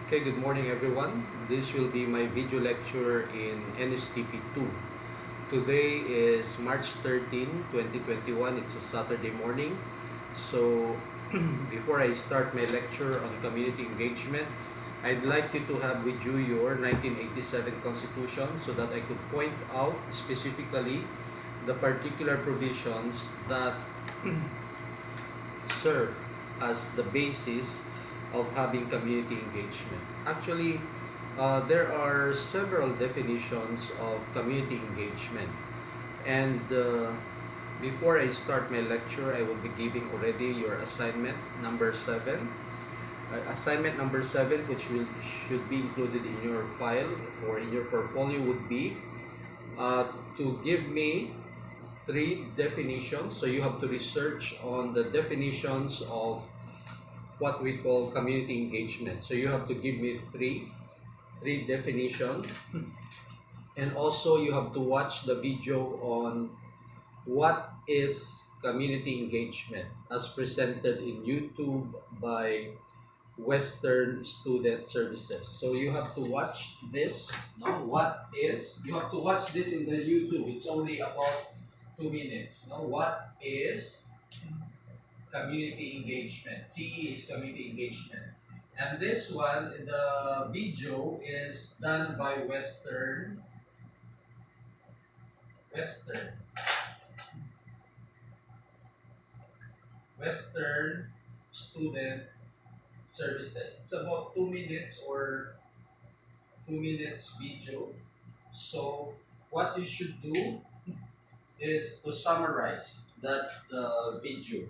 Okay, good morning everyone. This will be my video lecture in NSTP 2. Today is March 13, 2021. It's a Saturday morning. So, before I start my lecture on community engagement, I'd like you to have with you your 1987 Constitution so that I could point out specifically the particular provisions that serve as the basis of having community engagement. Actually, there are several definitions of community engagement. And before I start my lecture, I will be giving already your assignment number 7. Assignment number 7, which should be included in your file or in your portfolio, would be to give me three definitions. So you have to research on the definitions of what we call community engagement. So you have to give me three definitions, and also you have to watch the video on what is community engagement as presented in YouTube by Western Student Services. So you have to watch this. No, what is? You have to watch this in the YouTube. It's only about 2 minutes. No, what is community engagement? CE is community engagement. And this one, the video is done by Western, Western Student Services. It's about 2 minutes or 2 minutes video. So what you should do is to summarize that video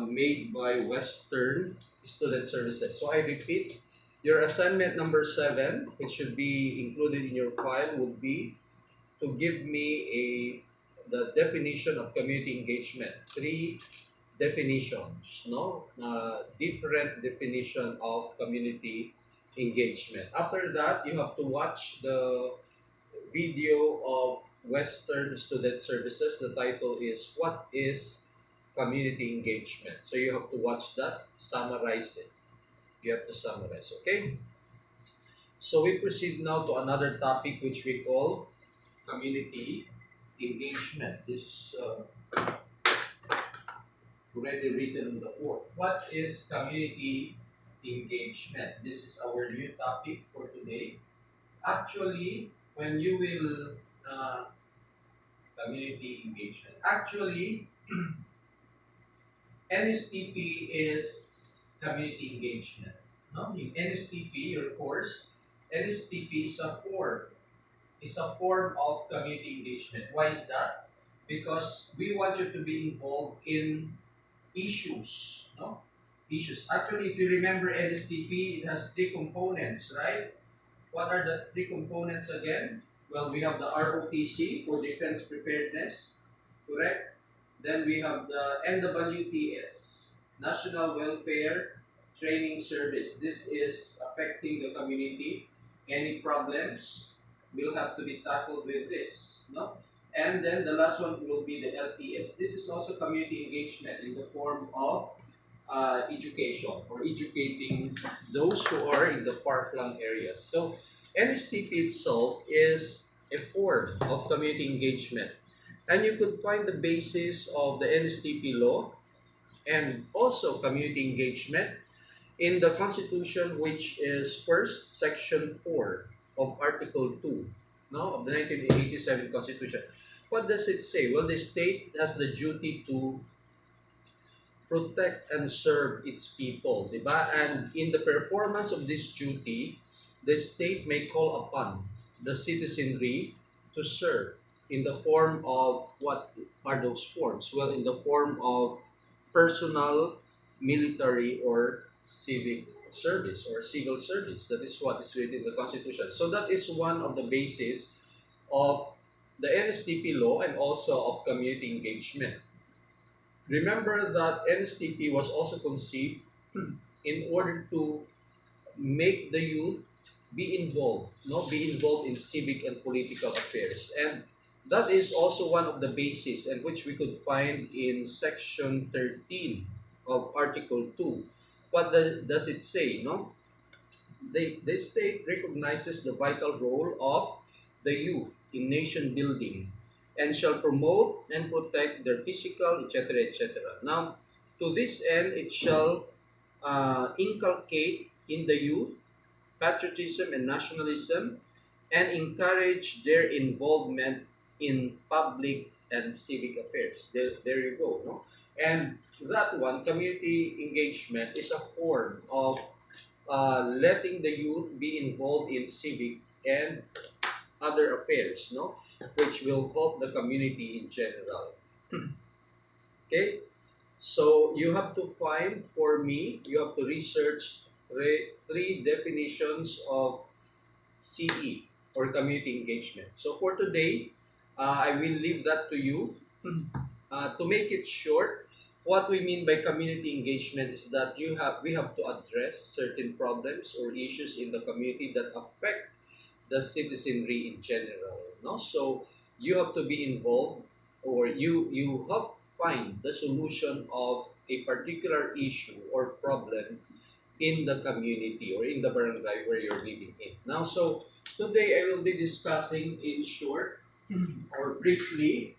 made by Western Student Services. So I repeat, your assignment number 7, which should be included in your file, would be to give me the definition of community engagement. Three definitions, no, different definition of community engagement. After that, you have to watch the video of Western Student Services. The title is "What is Community Engagement?" So you have to watch that, summarize it. You have to summarize, okay? So we proceed now to another topic which we call community engagement. This is already written on the board. What is community engagement? This is our new topic for today. Actually, when you will community engagement. Actually, NSTP is community engagement. No, in NSTP, your course, NSTP is a form of community engagement. Why is that? Because we want you to be involved in issues. No, issues. Actually, if you remember NSTP, it has three components, right? What are the three components again? Well, we have the ROTC for defense preparedness, correct? Then we have the NWTS, National Welfare Training Service. This is affecting the community. Any problems will have to be tackled with this, no? And then the last one will be the LTS. This is also community engagement in the form of education or educating those who are in the far-flung areas. So NSTP itself is a form of community engagement. And you could find the basis of the NSTP law and also community engagement in the Constitution, which is first Section 4 of Article 2, no, of the 1987 Constitution. What does it say? Well, the state has the duty to protect and serve its people, diba? And in the performance of this duty, the state may call upon the citizenry to serve in the form of what are those forms? Well, in the form of personal, military, or civic service or civil service. That is what is written in the Constitution. So that is one of the basis of the NSTP law and also of community engagement. Remember that NSTP was also conceived in order to make the youth be involved, no, be involved in civic and political affairs. And that is also one of the bases and which we could find in Section 13 of Article 2. What does it say? No, The state recognizes the vital role of the youth in nation building and shall promote and protect their physical, etc., etc. Now, to this end, it shall inculcate in the youth patriotism and nationalism and encourage their involvement in public and civic affairs. There you go. No? And that one, community engagement, is a form of letting the youth be involved in civic and other affairs, no, which will help the community in general. Okay, so you have to find for me. You have to research three definitions of CE or community engagement. So for today, I will leave that to you. To make it short, what we mean by community engagement is that we have to address certain problems or issues in the community that affect the citizenry in general. No, so you have to be involved, or you help find the solution of a particular issue or problem in the community or in the barangay where you're living in. Now, so today I will be discussing in short or briefly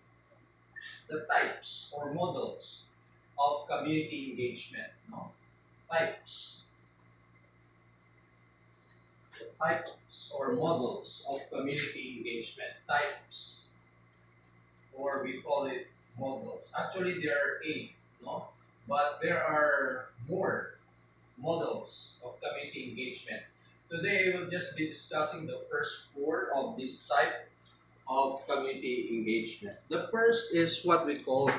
the types or models of community engagement. No? Types. Types or models of community engagement. Types. Or we call it models. Actually, there are eight, no? But there are more models of community engagement. Today, I will just be discussing the first four of this type of community engagement. The first is what we call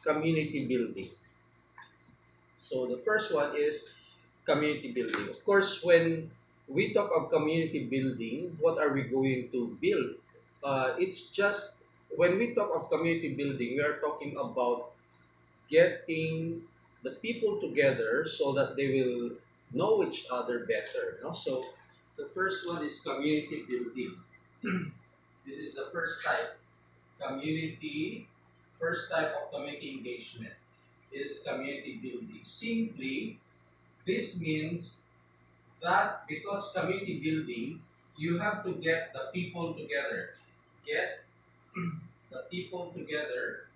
community building. So the first one is community building. Of course, when we talk of community building, what are we going to build? It's just when we talk of community building, we are talking about getting the people together so that they will know each other better. No? So the first one is community building. This is the first type. Community, first type of community engagement is community building. Simply, this means that because community building, you have to get the people together. Get the people together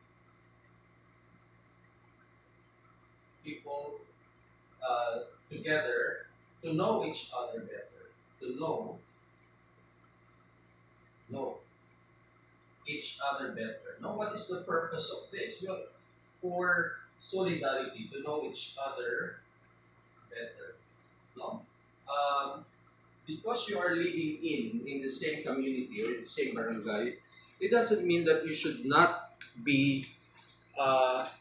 to know each other better, to know each other better. Now, what is the purpose of this? Well, for solidarity, to know each other better. No? Um, because you are living in the same community or in the same barangay, it doesn't mean that you should not be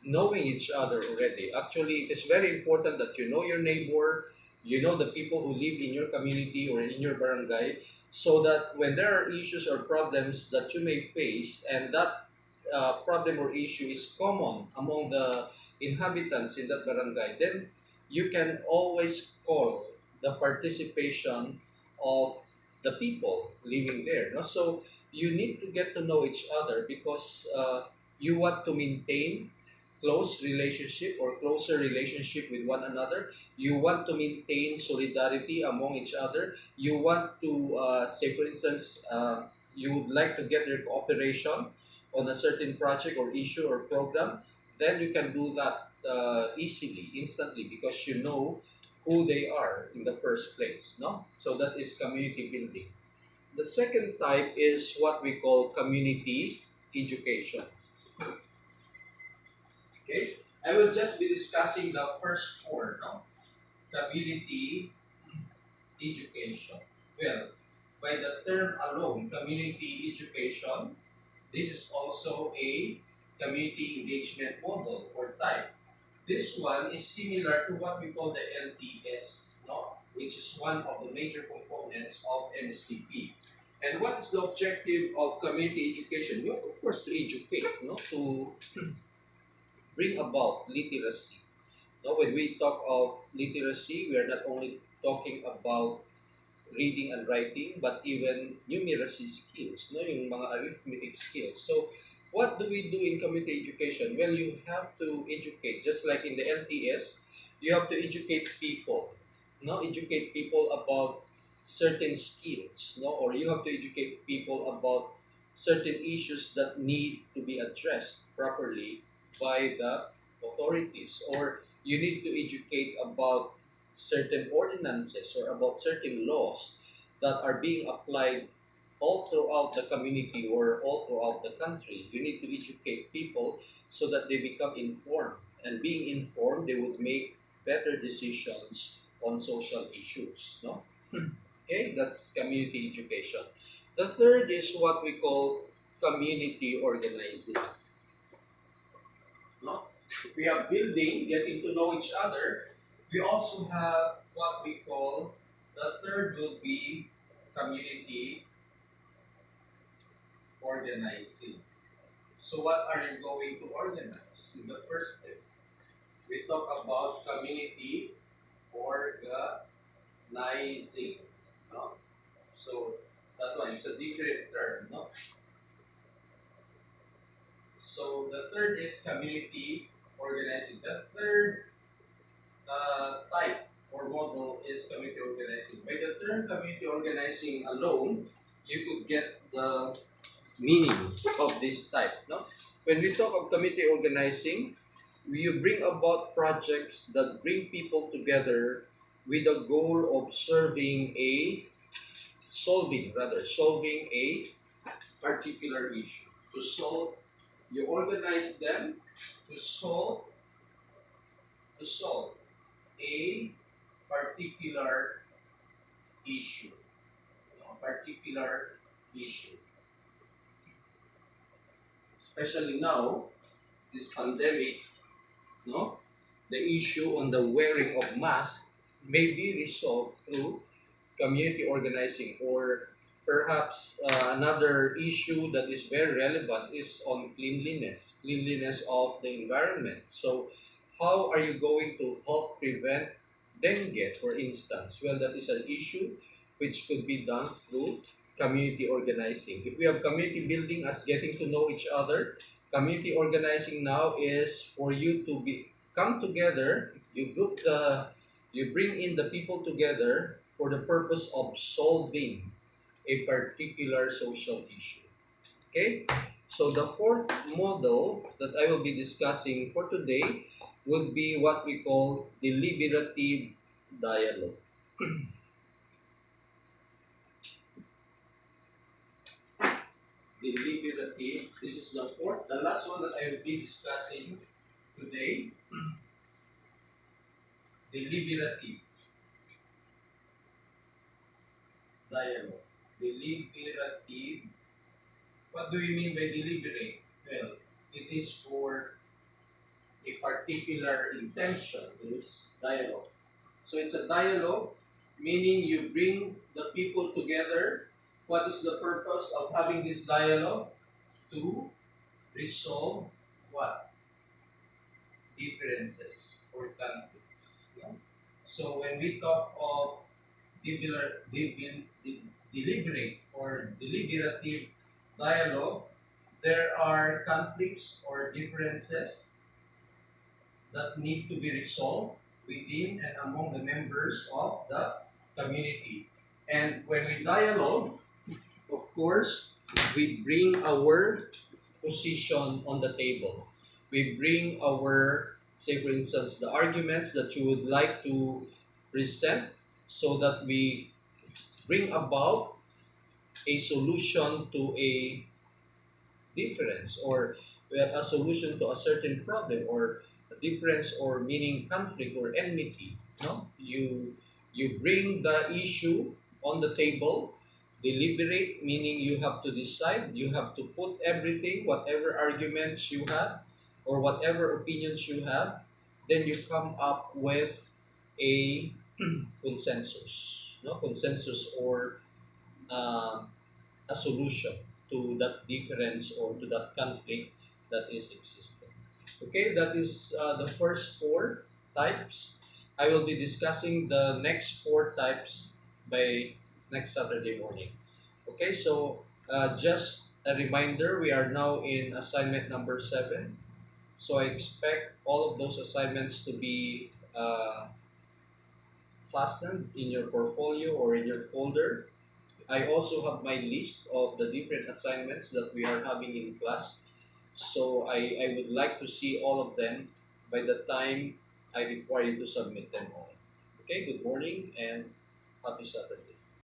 knowing each other already. Actually, it is very important that you know your neighbor, you know the people who live in your community or in your barangay, so that when there are issues or problems that you may face, and that problem or issue is common among the inhabitants in that barangay, then you can always call the participation of the people living there. No? So you need to get to know each other because you want to maintain close relationship or closer relationship with one another. You want to maintain solidarity among each other. You want to say, for instance, you would like to get their cooperation on a certain project or issue or program. Then you can do that easily, instantly, because you know who they are in the first place. No, so that is community building. The second type is what we call community education. Okay, I will just be discussing the first four, no? Community education. Well, by the term alone, community education, this is also a community engagement model or type. This one is similar to what we call the LTS, no? Which is one of the major components of NSTP. And what is the objective of community education? Well, of course, to educate, no? To bring about literacy. Now, when we talk of literacy, we are not only talking about reading and writing, but even numeracy skills, no? Yung mga arithmetic skills. So, what do we do in community education? Well, you have to educate, just like in the LTS, you have to educate people, no, educate people about certain skills, no, or you have to educate people about certain issues that need to be addressed properly by the authorities, or you need to educate about certain ordinances or about certain laws that are being applied all throughout the community or all throughout the country. You need to educate people so that they become informed, and being informed they would make better decisions on social issues, no. Okay, that's community education. The third is what we call community organizing, no. If we have building, getting to know each other, we also have what we call, the third will be community organizing. So what are you going to organize in the first place? We talk about community organizing, no? So that one is a different term, no? So the third is community organizing. The third type or model is community organizing. By the term community organizing alone, you could get the meaning of this type. No? When we talk of community organizing, you bring about projects that bring people together with a goal of solving a particular issue. To solve, you organize them to solve a particular issue. Particular issue. Especially now, this pandemic, no, the issue on the wearing of mask may be resolved through community organizing, or perhaps another issue that is very relevant is on cleanliness of the environment. So how are you going to help prevent dengue, for instance? Well, that is an issue which could be done through community organizing. If we have community building as getting to know each other, community organizing now is for you to be come together. You bring in the people together for the purpose of solving a particular social issue. Okay? So the fourth model that I will be discussing for today would be what we call deliberative dialogue. Deliberative, this is the fourth, the last one that I will be discussing today. Deliberative dialogue. Deliberative. What do you mean by deliberate? Well, it is for a particular intention, this dialogue. So it's a dialogue, meaning you bring the people together. What is the purpose of having this dialogue? To resolve what? Differences or conflicts. No? So when we talk of deliberate or deliberative dialogue, there are conflicts or differences that need to be resolved within and among the members of the community. And when we dialogue, of course, we bring our position on the table. We bring our, say for instance, the arguments that you would like to present, so that we bring about a solution to a difference, or a solution to a certain problem, or a difference, or meaning conflict or enmity. No, you bring the issue on the table. Deliberate, meaning you have to decide, you have to put everything, whatever arguments you have or whatever opinions you have, then you come up with a consensus, no, consensus, or uh, a solution to that difference or to that conflict that is existing. Okay, that is the first four types. I will be discussing the next four types by next Saturday morning. Okay, so just a reminder, we are now in assignment number 7. So I expect all of those assignments to be fastened in your portfolio or in your folder. I also have my list of the different assignments that we are having in class. So I would like to see all of them by the time I require you to submit them all. Okay, good morning and happy Saturday.